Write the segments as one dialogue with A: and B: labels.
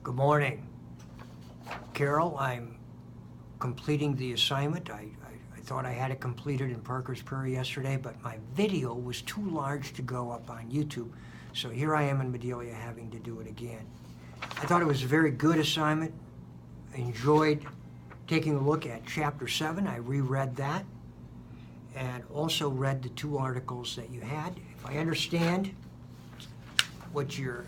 A: Good morning. Carol, I'm completing the assignment. I thought I had it completed in Parker's Prairie yesterday, but my video was too large to go up on YouTube. So here I am in Madelia having to do it again. I thought it was a very good assignment. I enjoyed taking a look at Chapter 7. I reread that and also read the 2 articles that you had. If I understand what you're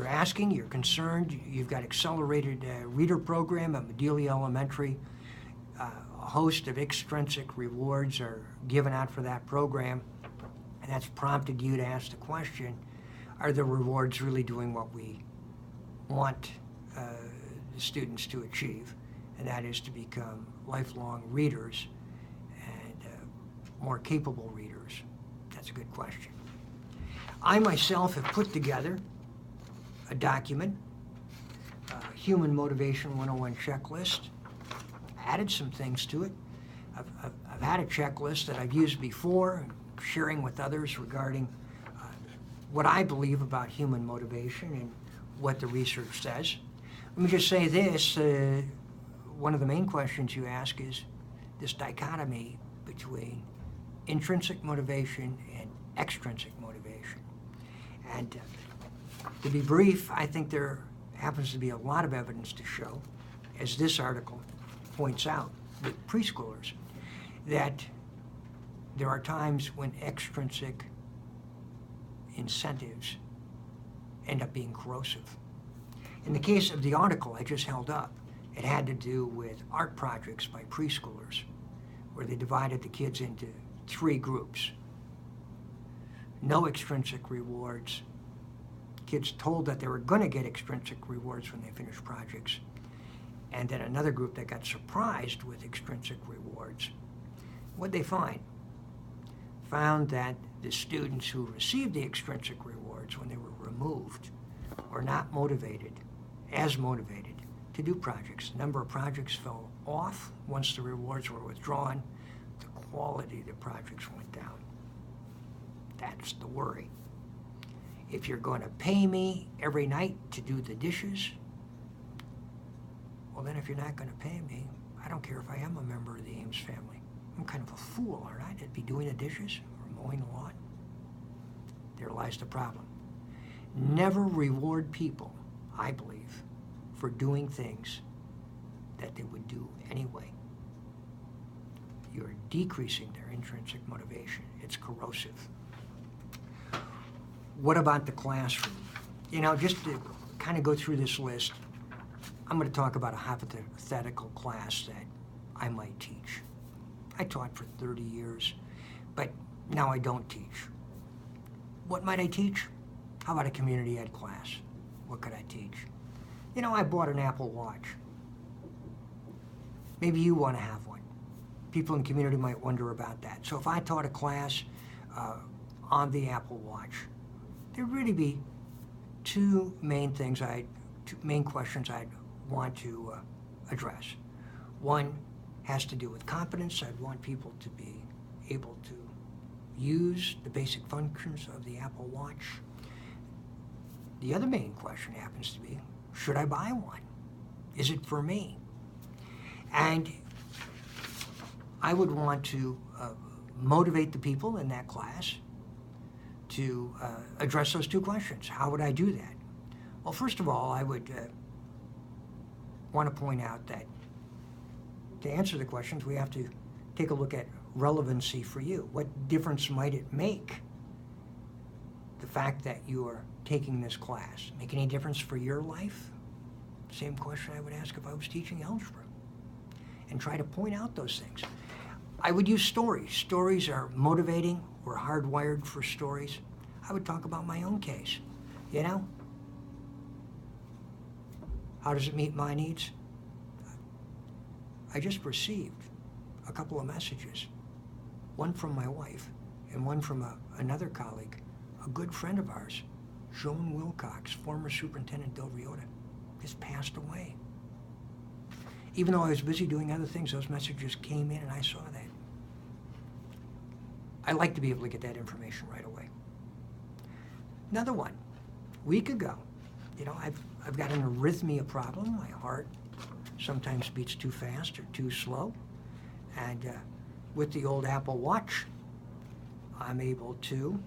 A: asking, you're concerned, you've got accelerated reader program at Madelia Elementary. A host of extrinsic rewards are given out for that program, and that's prompted you to ask the question, are the rewards really doing what we want the students to achieve? And that is to become lifelong readers and more capable readers. That's a good question. I myself have put together a document, Human Motivation 101 checklist, added some things to it. I've had a checklist that I've used before, sharing with others regarding what I believe about human motivation and what the research says. Let me just say this, one of the main questions you ask is this dichotomy between intrinsic motivation and extrinsic motivation. And to be brief, I think there happens to be a lot of evidence to show, as this article points out with preschoolers, that there are times when extrinsic incentives end up being corrosive. In the case of the article I just held up, it had to do with art projects by preschoolers, where they divided the kids into 3 groups. No extrinsic rewards. Kids told that they were going to get extrinsic rewards when they finished projects. And then another group that got surprised with extrinsic rewards. What'd they find? Found that the students who received the extrinsic rewards when they were removed were not as motivated to do projects. The number of projects fell off once the rewards were withdrawn. The quality of the projects went down. That's the worry. If you're going to pay me every night to do the dishes, well then if you're not going to pay me, I don't care if I am a member of the Ames family. I'm kind of a fool, aren't I, to be doing the dishes or mowing the lawn? There lies the problem. Never reward people, I believe, for doing things that they would do anyway. You're decreasing their intrinsic motivation. It's corrosive. What about the classroom? You know, just to kind of go through this list, I'm going to talk about a hypothetical class that I might teach. I taught for 30 years, but now I don't teach. What might I teach? How about a community ed class? What could I teach? You know, I bought an Apple Watch. Maybe you want to have one. People in the community might wonder about that. So if I taught a class on the Apple Watch, there'd really be 2 main questions I'd want to address. One has to do with competence. I'd want people to be able to use the basic functions of the Apple Watch. The other main question happens to be, should I buy one? Is it for me? And I would want to motivate the people in that class to address those 2 questions. How would I do that? Well, first of all, I would want to point out that to answer the questions, we have to take a look at relevancy for you. What difference might it make, the fact that you are taking this class? Make any difference for your life? Same question I would ask if I was teaching algebra. And try to point out those things. I would use stories. Stories are motivating. We're hardwired for stories. I would talk about my own case. You know? How does it meet my needs? I just received a couple of messages. One from my wife and one from another colleague, a good friend of ours, Joan Wilcox, former Superintendent Del Riota, just passed away. Even though I was busy doing other things, those messages came in and I saw that. I like to be able to get that information right away. Another one, a week ago, You know, I've got an arrhythmia problem. My heart sometimes beats too fast or too slow. And with the old Apple Watch, I'm able to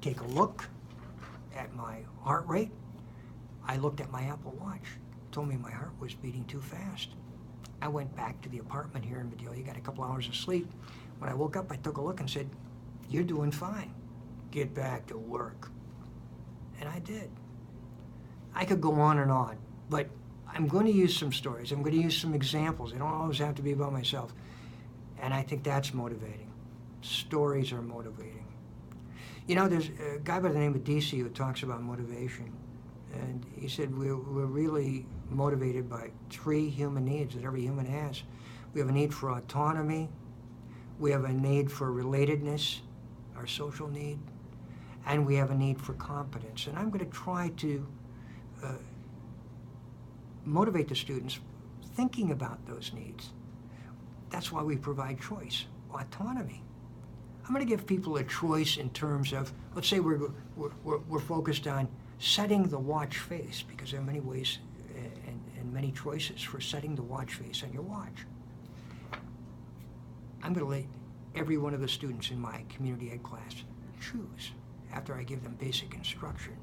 A: take a look at my heart rate. I looked at my Apple Watch, told me my heart was beating too fast. I went back to the apartment here in Medelia, got a couple hours of sleep. When I woke up, I took a look and said, "You're doing fine. Get back to work." And I did. I could go on, but I'm going to use some stories. I'm going to use some examples. They don't always have to be about myself. And I think that's motivating. Stories are motivating. You know, there's a guy by the name of DC who talks about motivation. And he said we're really motivated by 3 human needs that every human has. We have a need for autonomy. We have a need for relatedness, our social need. And we have a need for competence. And I'm going to try to motivate the students thinking about those needs. That's why we provide choice, autonomy. I'm going to give people a choice in terms of, let's say we're focused on setting the watch face, because there are many ways and many choices for setting the watch face on your watch. I'm going to let every one of the students in my community ed class choose after I give them basic instruction,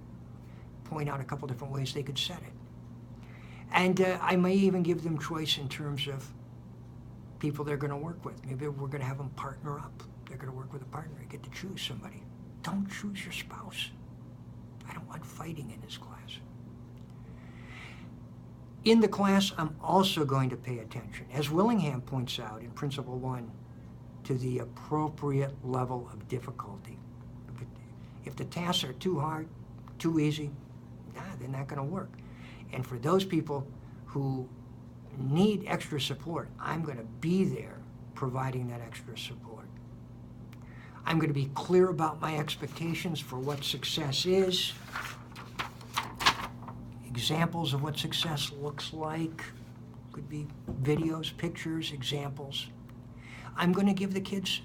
A: point out a couple different ways they could set it. And I may even give them choice in terms of people they're going to work with. Maybe we're going to have them partner up. They're going to work with a partner. You get to choose somebody. Don't choose your spouse. I don't want fighting in this class. In the class, I'm also going to pay attention, as Willingham points out in Principle 1, to the appropriate level of difficulty. If the tasks are too hard, too easy, they're not going to work. And for those people who need extra support, I'm going to be there providing that extra support. I'm going to be clear about my expectations for what success is, examples of what success looks like, could be videos, pictures, examples. I'm going to give the kids,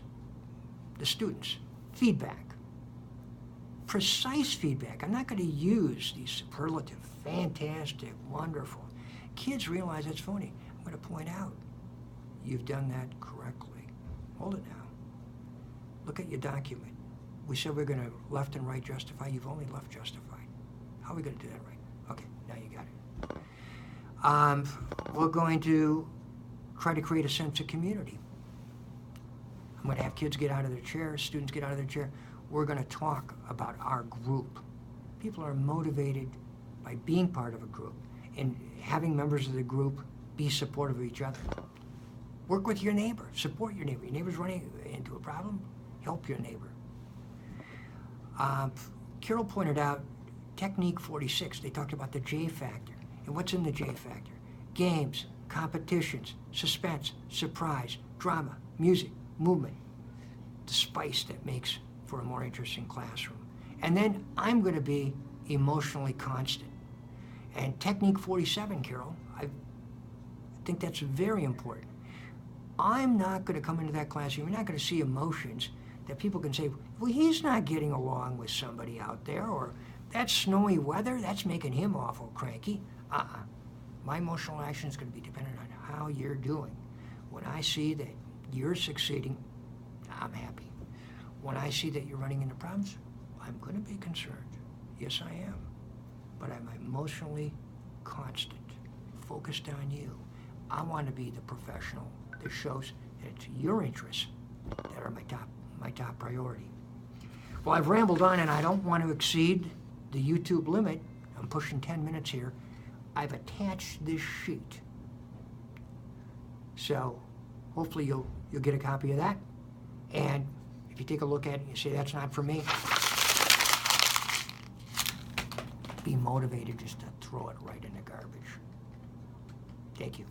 A: the students, feedback, precise feedback. I'm not going to use these superlative, fantastic, wonderful. Kids realize it's phony. I'm going to point out, you've done that correctly. Hold it now. Look at your document. We said we're going to left and right justify. You've only left justified. How are we going to do that right? Okay, now you got it. We're going to try to create a sense of community. I'm going to have kids get out of their chairs, students get out of their chair. We're going to talk about our group. People are motivated by being part of a group and having members of the group be supportive of each other. Work with your neighbor, support your neighbor. Your neighbor's running into a problem, help your neighbor. Carol pointed out Technique 46. They talked about the J factor. And what's in the J factor? Games, competitions, suspense, surprise, drama, music, movement. The spice that makes for a more interesting classroom. And then I'm going to be emotionally constant. And Technique 47, Carol, I think that's very important. I'm not going to come into that classroom, you're not going to see emotions that people can say, well, he's not getting along with somebody out there, or that snowy weather, that's making him awful cranky. My emotional action is going to be dependent on how you're doing. When I see that you're succeeding, I'm happy. When I see that you're running into problems, I'm going to be concerned. Yes, I am. But I'm emotionally constant, focused on you. I want to be the professional that shows that it's your interests that are my top priority. Well, I've rambled on, and I don't want to exceed the YouTube limit. I'm pushing 10 minutes here. I've attached this sheet. So hopefully you'll get a copy of that. And if you take a look at it and you say, that's not for me, be motivated just to throw it right in the garbage. Thank you.